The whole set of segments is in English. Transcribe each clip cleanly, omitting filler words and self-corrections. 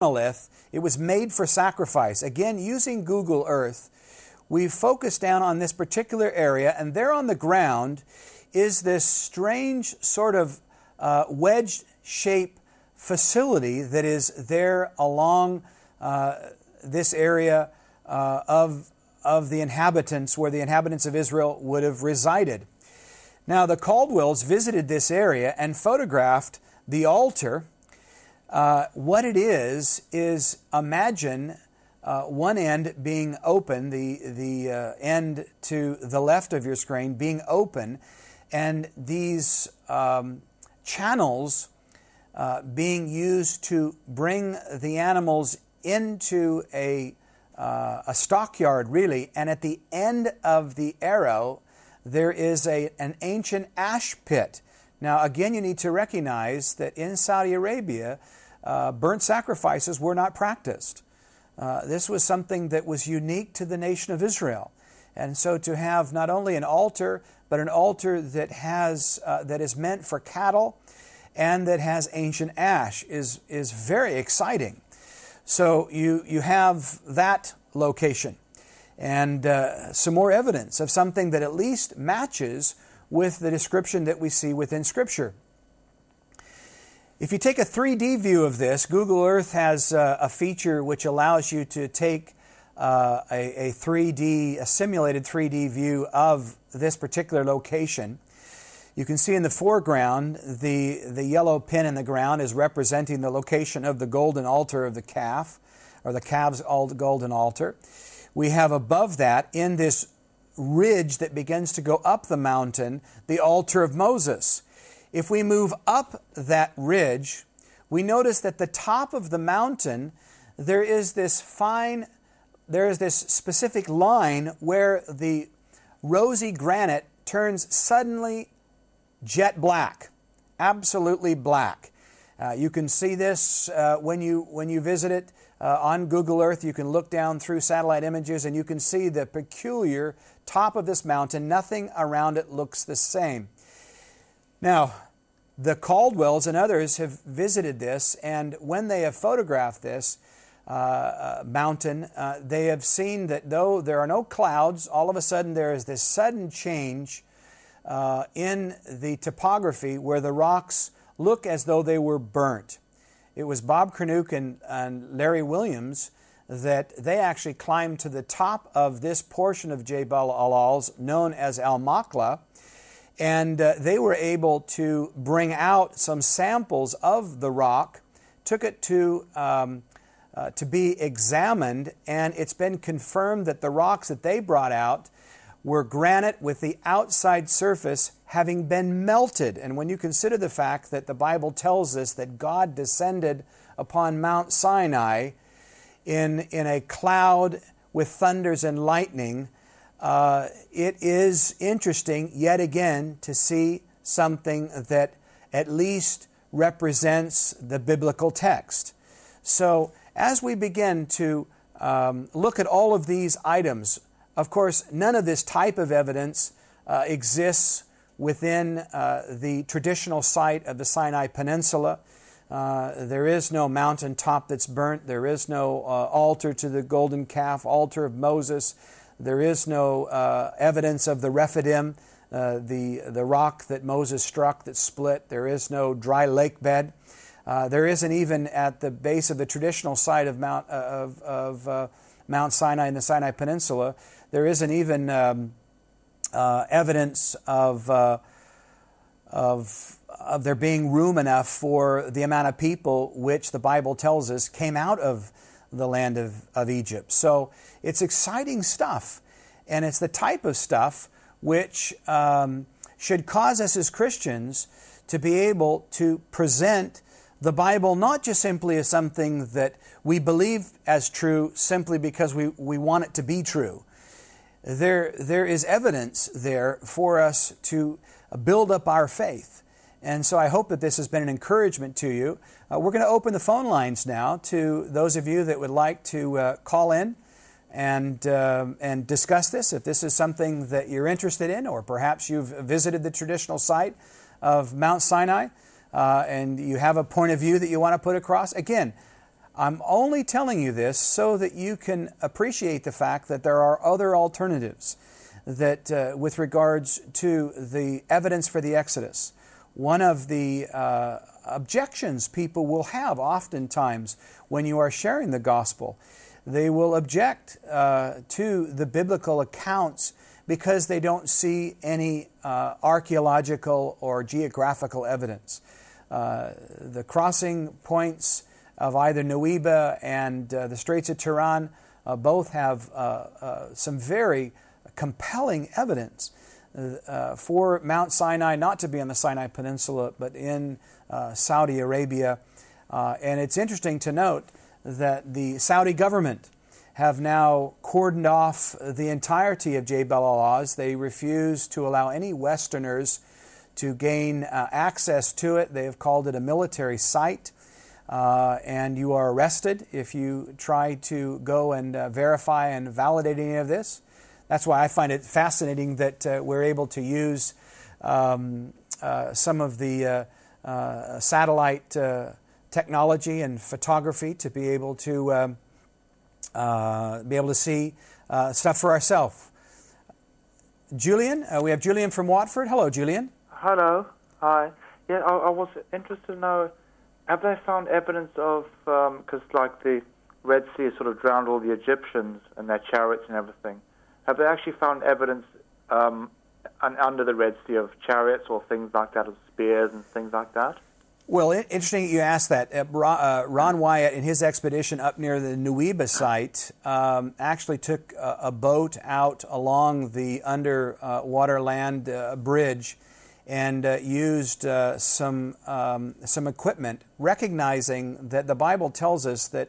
monolith. It was made for sacrifice. Again, using Google Earth, we've focused down on this particular area, and there on the ground is this strange sort of wedge-shaped facility that is there along this area of the inhabitants, where the inhabitants of Israel would have resided. Now, the Caldwells visited this area and photographed the altar. What it is imagine one end being open, the end to the left of your screen being open, and these channels being used to bring the animals into a stockyard, really. And at the end of the arrow, there is an ancient ash pit. Now, again, you need to recognize that in Saudi Arabia, burnt sacrifices were not practiced. This was something that was unique to the nation of Israel. And so to have not only an altar, but an altar that is meant for cattle and that has ancient ash is very exciting. So you have that location and some more evidence of something that at least matches with the description that we see within Scripture. If you take a 3D view of this, Google Earth has a feature which allows you to take a simulated 3D view of this particular location. You can see in the foreground, the yellow pin in the ground is representing the location of the golden altar of the calf, or the calf's golden altar. We have above that, in this ridge that begins to go up the mountain, the altar of Moses. If we move up that ridge, we notice that the top of the mountain, there is this specific line where the rosy granite turns suddenly jet black, absolutely black. You can see this when you visit it on Google Earth. You can look down through satellite images and you can see the peculiar top of this mountain. Nothing around it looks the same. Now, the Caldwells and others have visited this, and when they have photographed this mountain, they have seen that though there are no clouds, all of a sudden there is this sudden change in the topography where the rocks look as though they were burnt. It was Bob Kernuk and Larry Williams that they actually climbed to the top of this portion of Jabal al-Alz known as Al-Makla, and they were able to bring out some samples of the rock, took it to be examined, and it's been confirmed that the rocks that they brought out were granite with the outside surface having been melted. And when you consider the fact that the Bible tells us that God descended upon Mount Sinai in a cloud with thunders and lightning, it is interesting yet again to see something that at least represents the biblical text. So as we begin to look at all of these items, of course, none of this type of evidence exists within the traditional site of the Sinai Peninsula. There is no mountain top that's burnt. There is no altar to the golden calf, altar of Moses. There is no evidence of the Rephidim, the rock that Moses struck that split. There is no dry lake bed. There isn't even at the base of the traditional site of Mount Sinai in the Sinai Peninsula. There isn't even evidence of there being room enough for the amount of people which the Bible tells us came out of the land of Egypt. So it's exciting stuff, and it's the type of stuff which should cause us as Christians to be able to present the Bible not just simply as something that we believe as true simply because we want it to be true. There is evidence there for us to build up our faith. And so I hope that this has been an encouragement to you. We're going to open the phone lines now to those of you that would like to call in and discuss this. If this is something that you're interested in, or perhaps you've visited the traditional site of Mount Sinai and you have a point of view that you want to put across. Again, I'm only telling you this so that you can appreciate the fact that there are other alternatives that with regards to the evidence for the Exodus. One of the objections people will have oftentimes when you are sharing the gospel, they will object to the biblical accounts because they don't see any archaeological or geographical evidence. The crossing points of either Nueba and the Straits of Tiran both have some very compelling evidence for Mount Sinai not to be on the Sinai Peninsula but in Saudi Arabia. And it's interesting to note that the Saudi government have now cordoned off the entirety of Jebel al-Oz. They refuse to allow any Westerners to gain access to it. They have called it a military site. And you are arrested if you try to go and verify and validate any of this. That's why I find it fascinating that we're able to use some of the satellite technology and photography to be able to see stuff for ourselves. Julian, we have Julian from Watford. Hello, Julian. Hello. Hi. Yeah, I was interested to know, have they found evidence of, because like the Red Sea sort of drowned all the Egyptians and their chariots and everything, have they actually found evidence under the Red Sea of chariots or things like that, of spears and things like that? Well, interesting you asked that. Ron Wyatt, in his expedition up near the Nueba site, actually took a boat out along the underwater land bridge and used some equipment, recognizing that the Bible tells us that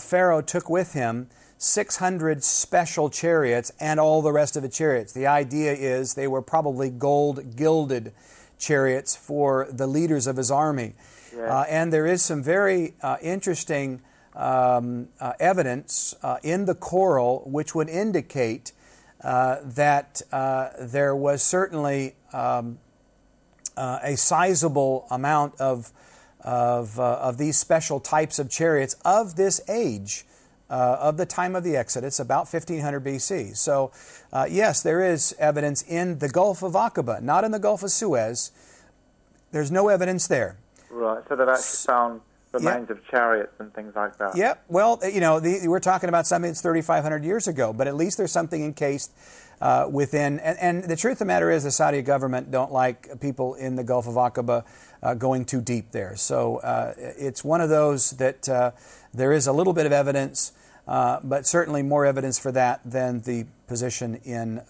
Pharaoh took with him 600 special chariots and all the rest of the chariots. The idea is they were probably gold-gilded chariots for the leaders of his army. Yeah. And there is some very interesting evidence in the coral which would indicate that there was certainly a sizable amount of these special types of chariots of this age, of the time of the Exodus, about 1500 BC. So, yes, there is evidence in the Gulf of Aqaba, not in the Gulf of Suez. There's no evidence there. Right, so they've actually found remains of chariots and things like that. Yeah, well, you know, we're talking about something that's 3,500 years ago, but at least there's something encased within. And the truth of the matter is the Saudi government don't like people in the Gulf of Aqaba going too deep there. So it's one of those that there is a little bit of evidence, but certainly more evidence for that than the position in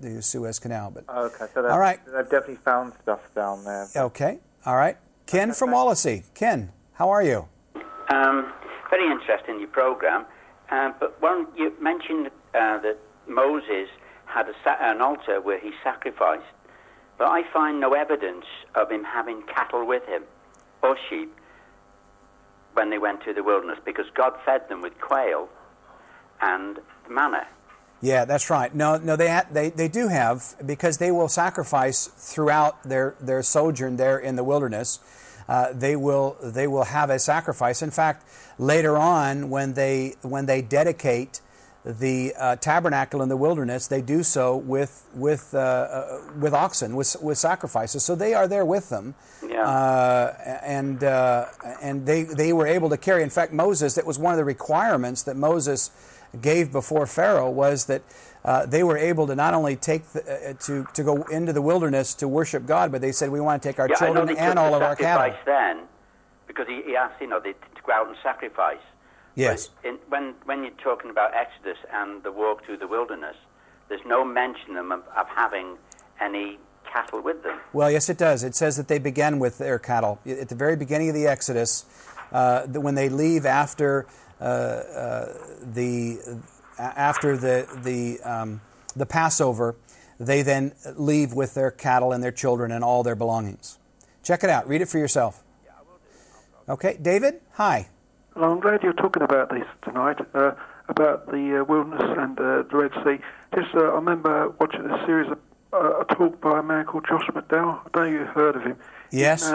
the Suez Canal. But okay, so all right, they've definitely found stuff down there. Okay, all right. Ken from Wallasey. Ken, how are you? Very interesting, your program. But one, you mentioned that Moses had an altar where he sacrificed, but I find no evidence of him having cattle with him or sheep when they went to the wilderness, because God fed them with quail and manna. Yeah, that's right. No, they do have, because they will sacrifice throughout their sojourn there in the wilderness. They will have a sacrifice. In fact, later on, when they dedicate the tabernacle in the wilderness, they do so with oxen, with sacrifices. So they are there with them, and they were able to carry. In fact, Moses, that was one of the requirements that Moses gave before Pharaoh, was that they were able to not only take to go into the wilderness to worship God, but they said, we want to take our children and all of our cattle. Then, because he asked, they to go out and sacrifice. Yes. When you're talking about Exodus and the walk through the wilderness, there's no mention of having any cattle with them. Well, yes, it does. It says that they began with their cattle at the very beginning of the Exodus. When they leave after the Passover, they then leave with their cattle and their children and all their belongings. Check it out. Read it for yourself. Yeah, I will do. Okay, David. Hi. Well, I'm glad you're talking about this tonight, about the wilderness and the Red Sea. I remember watching a series of a talk by a man called Josh McDowell. I don't know if you've heard of him. Yes.